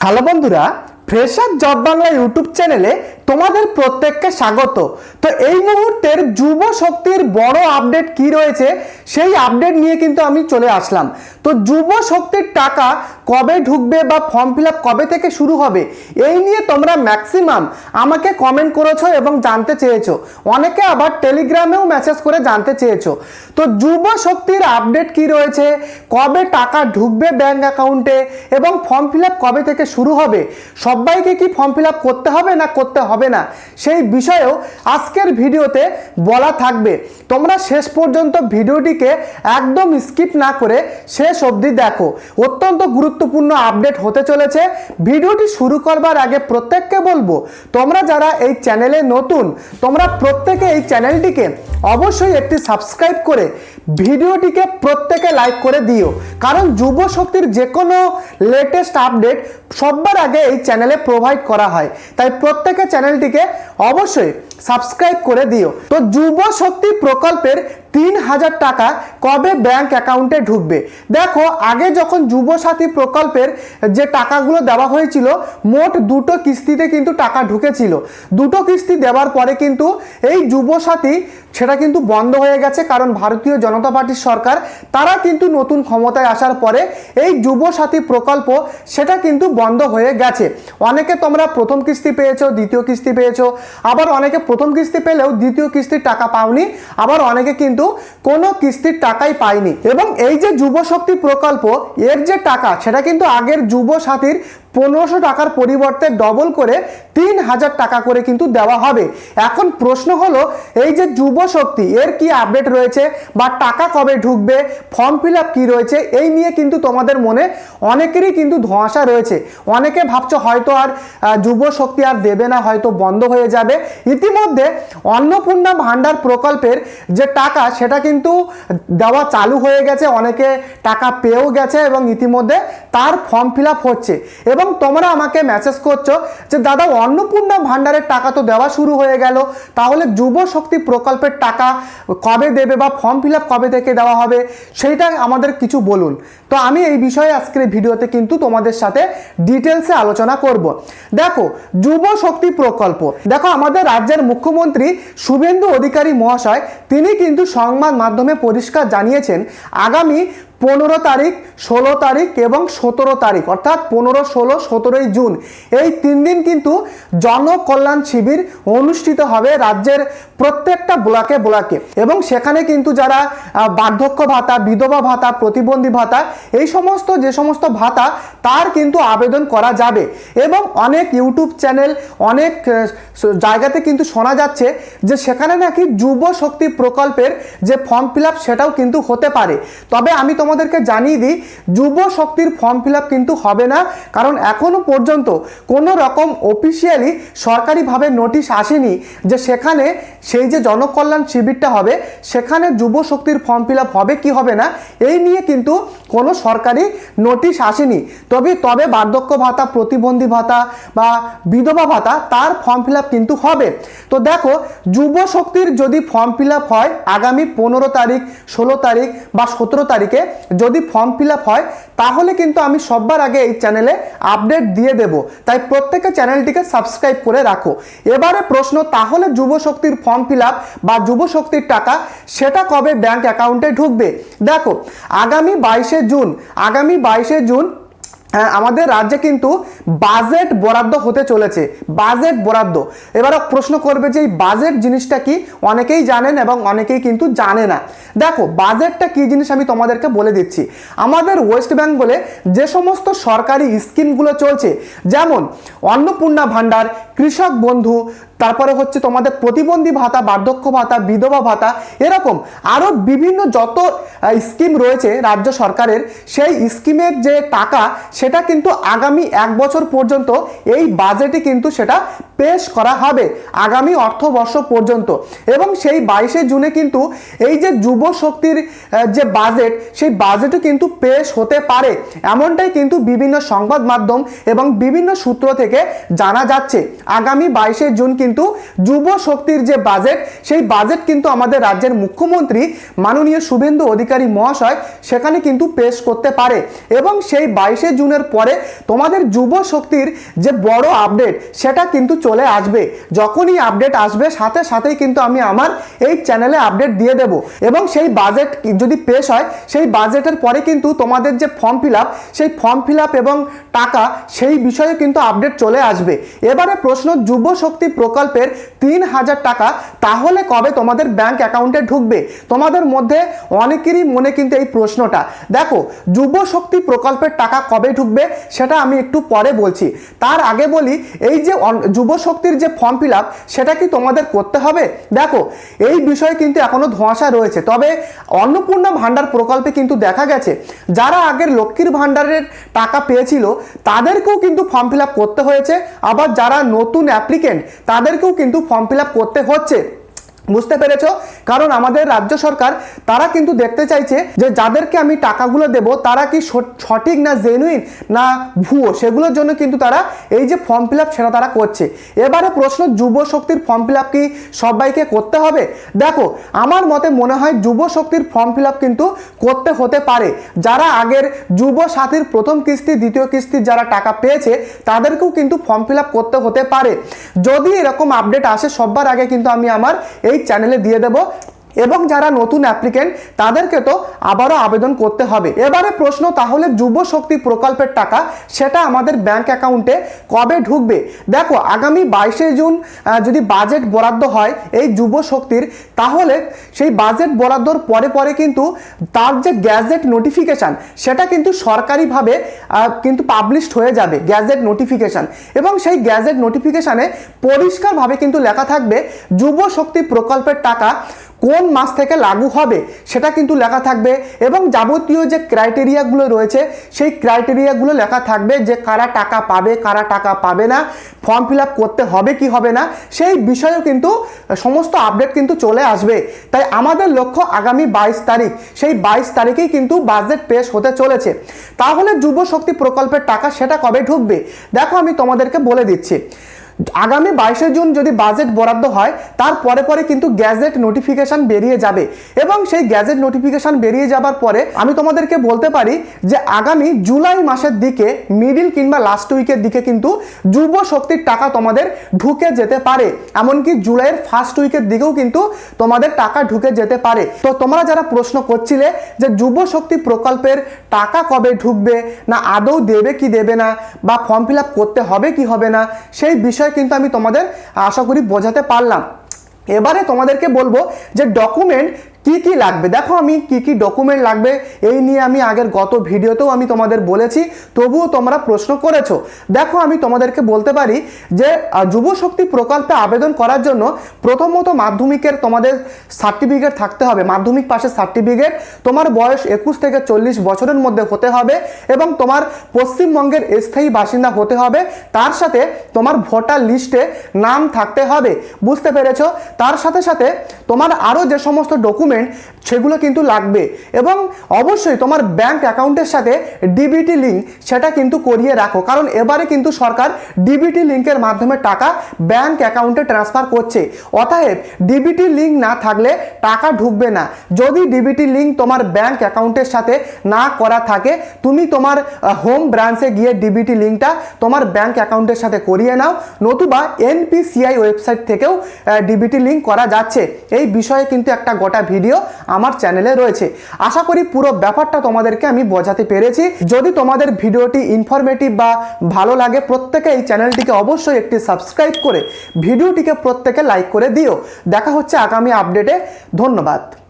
Hello বন্ধুরা, fresher job Bangla YouTube চ্যানেলে তোমাদের প্রত্যেককে স্বাগত। তো এই মুহূর্তের যুব শক্তির বড় আপডেট কি রয়েছে সেই আপডেট নিয়ে কিন্তু আমি চলে আসলাম। তো যুব শক্তির টাকা কবে ঢুকবে বা ফর্ম ফিল আপ কবে থেকে শুরু হবে এই নিয়ে তোমরা ম্যাক্সিমাম আমাকে কমেন্ট করেছো এবং জানতে চেয়েছো, অনেকে আবার টেলিগ্রামেও মেসেজ করে জানতে চেয়েছো। তো যুব শক্তির আপডেট কি রয়েছে, কবে টাকা ঢুকবে ব্যাংক অ্যাকাউন্টে এবং ফর্ম ফিল আপ কবে থেকে শুরু হবে, সবাইকে কি ফর্ম ফিল আপ করতে হবে না করতে হবে না সেই বিষয়েও আজকের ভিডিওতে বলা থাকবে। তোমরা শেষ পর্যন্ত ভিডিওটিকে একদম স্কিপ না করে শেষ অবধি দেখো, অত্যন্ত গুরুত্বপূর্ণ আপডেট হতে চলেছে। ভিডিওটি শুরু করবার আগে প্রত্যেককে বলবো, তোমরা যারা এই চ্যানেলে নতুন তোমরা প্রত্যেকে এই চ্যানেলটিকে অবশ্যই একটি সাবস্ক্রাইব করে ভিডিওটিকে প্রত্যেকে লাইক করে দিও, কারণ যুব শক্তির যে কোনো লেটেস্ট আপডেট সবার আগে এই চ্যানেলে প্রোভাইড করা হয়, তাই প্রত্যেকে চ্যানেলটিকে অবশ্যই সাবস্ক্রাইব করে দিও। তো যুব শক্তি প্রকল্পের ৩,০০০ টাকা কবে ব্যাংক অ্যাকাউন্টে ঢুকবে? দেখো, আগে যখন যুব সাথী প্রকল্পের যে টাকাগুলো দেওয়া হয়েছিল মোট দুটো কিস্তিতে কিন্তু টাকা ঢুকেছিল। দুটো কিস্তি দেওয়ার পরে কিন্তু এই যুব সাথী সেটা কিন্তু বন্ধ হয়ে গেছে, কারণ ভারতীয় জনতা পার্টির সরকার তারা কিন্তু নতুন ক্ষমতায় আসার পরে এই যুব সাথী প্রকল্প সেটা কিন্তু বন্ধ হয়ে গেছে। অনেকে তোমরা প্রথম কিস্তি পেয়েছো, দ্বিতীয় কিস্তি পেয়েছো, আবার অনেকে প্রথম কিস্তি পেলেও দ্বিতীয় কিস্তির টাকা পাওনি, আবার অনেকে কিন্তু কোনো কিস্তির টাকাই পায়নি। এবং এই যে যুব শক্তি প্রকল্প এর যে টাকা সেটা কিন্তু আগের যুব সাথীর ১৫০০ টাকার পরিবর্তে ডবল করে ৩,০০০ টাকা করে কিন্তু দেওয়া হবে। এখন প্রশ্ন হলো, এই যে যুব শক্তি এর কি আপডেট রয়েছে বা টাকা কবে ঢুকবে, ফর্ম ফিল আপ কী রয়েছে, এই নিয়ে কিন্তু তোমাদের মনে অনেকেরই কিন্তু ধোঁয়াশা রয়েছে। অনেকে ভাবছো হয়তো আর যুব শক্তি আর দেবে না, হয়তো বন্ধ হয়ে যাবে। ইতিমধ্যে অন্নপূর্ণা ভাণ্ডার প্রকল্পের যে টাকা সেটা কিন্তু দেওয়া চালু হয়ে গেছে, অনেকে টাকা পেয়েও গেছে এবং ইতিমধ্যে তার ফর্ম ফিল আপ হচ্ছে। এবং তোমরা আমাকে মেসেজ করছো যে দাদা, অন্নপূর্ণা ভাণ্ডারের টাকা তো দেওয়া শুরু হয়ে গেল, তাহলে যুব শক্তি প্রকল্পের টাকা কবে দেবে বা ফর্ম ফিল আপ কবে থেকে দেওয়া হবে সেইটা আমাদের কিছু বলুন। তো আমি এই বিষয়ে আজকের ভিডিওতে কিন্তু তোমাদের সাথে ডিটেলসে আলোচনা করব। দেখো, যুব শক্তি প্রকল্প, দেখো আমাদের রাজ্যের মুখ্যমন্ত্রী শুভেন্দু অধিকারী মহাশয় তিনি কিন্তু সংবাদ মাধ্যমে পরিষ্কার জানিয়েছেন আগামী ১৫ তারিখ, ১৬ তারিখ এবং ১৭ তারিখ অর্থাৎ ১৫, ১৬, ১৭ জুন এই ৩ দিন কিন্তু জনকল্যাণ শিবির অনুষ্ঠিত হবে রাজ্যের প্রত্যেকটা ব্লকে ব্লকে। এবং সেখানে কিন্তু যারা বার্ধক্য ভাতা, বিধবা ভাতা, প্রতিবন্ধী ভাতা এই সমস্ত যে সমস্ত ভাতা তার কিন্তু আবেদন করা যাবে। এবং অনেক ইউটিউব চ্যানেল, অনেক জায়গাতে কিন্তু শোনা যাচ্ছে যে সেখানে নাকি যুব শক্তি প্রকল্পের যে ফর্ম ফিল আপ সেটাও কিন্তু হতে পারে। তবে আমি তোমাদেরকে জানিয়ে দিই, যুব শক্তির ফর্ম ফিল আপ কিন্তু হবে না, কারণ এখনো পর্যন্ত কোনো রকম অফিসিয়ালি সরকারিভাবে নোটিশ আসেনি যে সেখানে সেই যে জনকল্যাণ শিবিরটা হবে সেখানে যুব শক্তির ফর্ম ফিল আপ হবে কি হবে না এই নিয়ে কিন্তু কোনো সরকারি নোটিশ আসেনি। তবে বার্ধক্য ভাতা, প্রতিবন্ধী ভাতা বা বিধবা ভাতা তার ফর্ম ফিল আপ কিন্তু হবে। তো দেখো, যুব শক্তির যদি ফর্ম ফিল আপ হয় আগামী ১৫ তারিখ, ১৬ তারিখ বা ১৭ তারিখে যদি ফর্ম ফিল আপ হয় তাহলে কিন্তু আমি সবার আগে এই চ্যানেলে আপডেট দিয়ে দেব, তাই প্রত্যেকে চ্যানেলটিকে সাবস্ক্রাইব করে রাখো। এবারে প্রশ্ন, তাহলে যুব শক্তির ফর্ম ফিল আপ বা যুব শক্তির টাকা সেটা কবে ব্যাংক অ্যাকাউন্টে ঢুকবে? দেখো, আগামী ২২শে জুন আমাদের রাজ্যে কিন্তু বাজেট বরাদ্দ হতে চলেছে। বাজেট বরাদ্দ, এবার প্রশ্ন করবে যে এই বাজেট জিনিসটা কি, অনেকেই জানেন এবং অনেকেই কিন্তু জানে না। দেখো, বাজেটটা কি জিনিস আমি তোমাদেরকে বলে দিচ্ছি। আমাদের ওয়েস্ট বেঙ্গলে যে সমস্ত সরকারি স্কিমগুলো চলছে, যেমন অন্নপূর্ণা ভাণ্ডার, কৃষক বন্ধু, তারপরে হচ্ছে তোমাদের প্রতিবন্ধী ভাতা, বার্ধক্য ভাতা, বিধবা ভাতা, এরকম আরও বিভিন্ন যত স্কিম রয়েছে রাজ্য সরকারের, সেই স্কিমের যে টাকা সেটা কিন্তু আগামী ১ বছর পর্যন্ত এই বাজেটে কিন্তু সেটা পেশ করা হবে আগামী অর্থবর্ষ পর্যন্ত। এবং সেই ২২শে জুনে কিন্তু এই যে যুব শক্তির যে বাজেট সেই বাজেটও কিন্তু পেশ হতে পারে, এমনটাই কিন্তু বিভিন্ন সংবাদ মাধ্যম এবং বিভিন্ন সূত্র থেকে জানা যাচ্ছে। আগামী ২২শে জুন কিন্তু কিন্তু যুব শক্তির যে বাজেট, সেই বাজেট কিন্তু আমাদের রাজ্যের মুখ্যমন্ত্রী মাননীয় শুভেন্দু অধিকারী মহাশয় সেখানে কিন্তু পেশ করতে পারে। এবং সেই 22শে জুনের পরে তোমাদের যুব শক্তির যে বড় আপডেট সেটা কিন্তু চলে আসবে। যখনই আপডেট আসবে সাথে সাথেই কিন্তু আমি আমার এই চ্যানেলে আপডেট দিয়ে দেব। এবং সেই বাজেট যদি পেশ হয়, সেই বাজেটের পরে কিন্তু তোমাদের যে ফর্ম ফিল আপ, সেই ফর্ম ফিল আপ এবং টাকা সেই বিষয়ে কিন্তু আপডেট চলে আসবে। এবারে প্রশ্ন, যুব শক্তি প্রকল্পের 3000 টাকা তাহলে কবে তোমাদের ব্যাংক অ্যাকাউন্টে ঢুকবে? তোমাদের মধ্যে অনেকেরই মনে কিন্তু এই প্রশ্নটা। দেখো, যুব শক্তি প্রকল্পের টাকা কবে ঢুকবে সেটা আমি একটু পরে বলছি। তার আগে বলি, এই যে যুব শক্তির যে ফর্ম ফিল আপ সেটা কি তোমাদের করতে হবে? দেখো, এই বিষয়ে কিন্তু এখনো ধোঁয়াশা রয়েছে। তবে অন্নপূর্ণা ভাণ্ডার প্রকল্পে কিন্তু দেখা গেছে যারা আগের লক্ষ্মীর ভাণ্ডারের টাকা পেয়েছিল তাদেরকেও কিন্তু ফর্ম ফিল আপ করতে হয়েছে, আবার যারা নতুন অ্যাপ্লিকেন্ট তাদেরকেও কিন্তু ফর্ম ফিল আপ করতে হচ্ছে। বুঝতে পেরেছ? কারণ আমাদের রাজ্য সরকার তারা কিন্তু দেখতে চাইছে যে যাদেরকে আমি টাকাগুলো দেব তারা কি সঠিক না জেনুইন না ভুয়ো, সেগুলোর জন্য কিন্তু তারা এই যে ফর্ম ফিল আপ সেটা তারা করছে। এবারে প্রশ্ন, যুব শক্তির ফর্ম ফিল আপ কি সবাইকে করতে হবে? দেখো, আমার মতে মনে হয় যুব শক্তির ফর্ম ফিল আপ কিন্তু করতে হতে পারে। যারা আগের যুব সাথীর প্রথম কিস্তি দ্বিতীয় কিস্তির যারা টাকা পেয়েছে তাদেরকেও কিন্তু ফর্ম ফিল আপ করতে হতে পারে। যদি এরকম আপডেট আসে সবার আগে কিন্তু আমি আমার এই চ্যানেলে দিয়ে দেব। এবং যারা নতুন অ্যাপ্লিকেন্ট তাদেরকে তো আবারও আবেদন করতে হবে। এবারে প্রশ্ন, তাহলে যুব শক্তি প্রকল্পের টাকা সেটা আমাদের ব্যাংক অ্যাকাউন্টে কবে ঢুকবে? দেখো, আগামী 22শে জুন যদি বাজেট বরাদ্দ হয় এই যুব শক্তির, তাহলে সেই বাজেট বরাদ্দর পরে পরে কিন্তু তার যে গ্যাজেট নোটিফিকেশান সেটা কিন্তু সরকারিভাবে কিন্তু পাবলিশড হয়ে যাবে, গ্যাজেট নোটিফিকেশান। এবং সেই গ্যাজেট নোটিফিকেশানে পরিষ্কারভাবে কিন্তু লেখা থাকবে যুব শক্তি প্রকল্পের টাকা কোন মাস থেকে লাগু হবে সেটা কিন্তু লেখা থাকবে। এবং যাবতীয় যে ক্রাইটেরিয়াগুলো রয়েছে সেই ক্রাইটেরিয়াগুলো লেখা থাকবে, যে কারা টাকা পাবে কারা টাকা পাবে না, ফর্ম ফিল আপ করতে হবে কি হবে না, সেই বিষয়েও কিন্তু সমস্ত আপডেট কিন্তু চলে আসবে। তাই আমাদের লক্ষ্য আগামী 22 তারিখ, সেই 22 তারিখেই কিন্তু বাজেট পেশ হতে চলেছে। তাহলে যুব শক্তি প্রকল্পের টাকা সেটা কবে ঢুকবে? দেখো, আমি তোমাদেরকে বলে দিচ্ছি। আগামী 22শে জুন যদি বাজেট বরাদ্দ হয় তার পরে পরে কিন্তু গ্যাজেট নোটিফিকেশান বেরিয়ে যাবে। এবং সেই গ্যাজেট নোটিফিকেশান বেরিয়ে যাবার পরে আমি তোমাদেরকে বলতে পারি যে আগামী জুলাই মাসের দিকে মিডিল কিংবা লাস্ট উইকের দিকে কিন্তু যুব শক্তির টাকা তোমাদের ঢুকে যেতে পারে। এমনকি জুলাইয়ের ফার্স্ট উইকের দিকেও কিন্তু তোমাদের টাকা ঢুকে যেতে পারে। তো তোমরা যারা প্রশ্ন করছিলে যে যুব শক্তি প্রকল্পের টাকা কবে ঢুকবে, না আদৌ দেবে কি দেবে না, বা ফর্ম ফিল আপ করতে হবে কি হবে না, সেই বিষয় কিন্তু আমি তোমাদের আশা করি বোঝাতে পারলাম। এবারে তোমাদেরকে বলবো যে ডকুমেন্ট কি কি লাগবে। দেখো, আমি কি কি ডকুমেন্ট লাগবে এই নিয়ে আমি আগের গত ভিডিওতেও আমি তোমাদের বলেছি, তবুও তোমরা প্রশ্ন করেছো। দেখো, আমি তোমাদেরকে বলতে পারি যে যুব শক্তি প্রকল্পে আবেদন করার জন্য প্রথমত মাধ্যমিকের তোমাদের সার্টিফিকেট থাকতে হবে, মাধ্যমিক পাশের সার্টিফিকেট। তোমার বয়স 21 থেকে 40 বছরের মধ্যে হতে হবে এবং তোমার পশ্চিমবঙ্গের স্থায়ী বাসিন্দা হতে হবে। তার সাথে তোমার ভোটার লিস্টে নাম থাকতে হবে। বুঝতে পেরেছো? তার সাথে সাথে তোমার আরও যে সমস্ত ডকুমেন্ট সেগুলো কিন্তু লাগবে। এবং অবশ্যই তোমার ব্যাংক অ্যাকাউন্টের সাথে ডিবিটি লিঙ্ক সেটা কিন্তু করিয়ে রাখো, কারণ এবারে কিন্তু সরকার ডিবিটি লিঙ্কের মাধ্যমে টাকা ব্যাংক অ্যাকাউন্টে ট্রান্সফার করছে। অতএব ডিবিটি লিঙ্ক না থাকলে টাকা ঢুকবে না। যদি ডিবিটি লিঙ্ক তোমার ব্যাংক অ্যাকাউন্টের সাথে না করা থাকে, তুমি তোমার হোম ব্রাঞ্চে গিয়ে ডিবিটি লিঙ্কটা তোমার ব্যাংক অ্যাকাউন্টের সাথে করিয়ে নাও, নতুবা এনপিসিআই ওয়েবসাইট থেকেও ডিবিটি লিঙ্ক করা যাচ্ছে। এই বিষয়ে কিন্তু একটা গোটা ভিডিও আমার চ্যানেলে রয়েছে। আশা করি পুরো ব্যাপারটা তোমাদেরকে আমি বোঝাতে পেরেছি। যদি তোমাদের ভিডিওটি ইনফরমেটিভ বা ভালো লাগে, প্রত্যেকে এই চ্যানেলটিকে অবশ্যই একটি সাবস্ক্রাইব করে ভিডিওটিকে প্রত্যেকে লাইক করে দিও। দেখা হচ্ছে আগামী আপডেটে। ধন্যবাদ।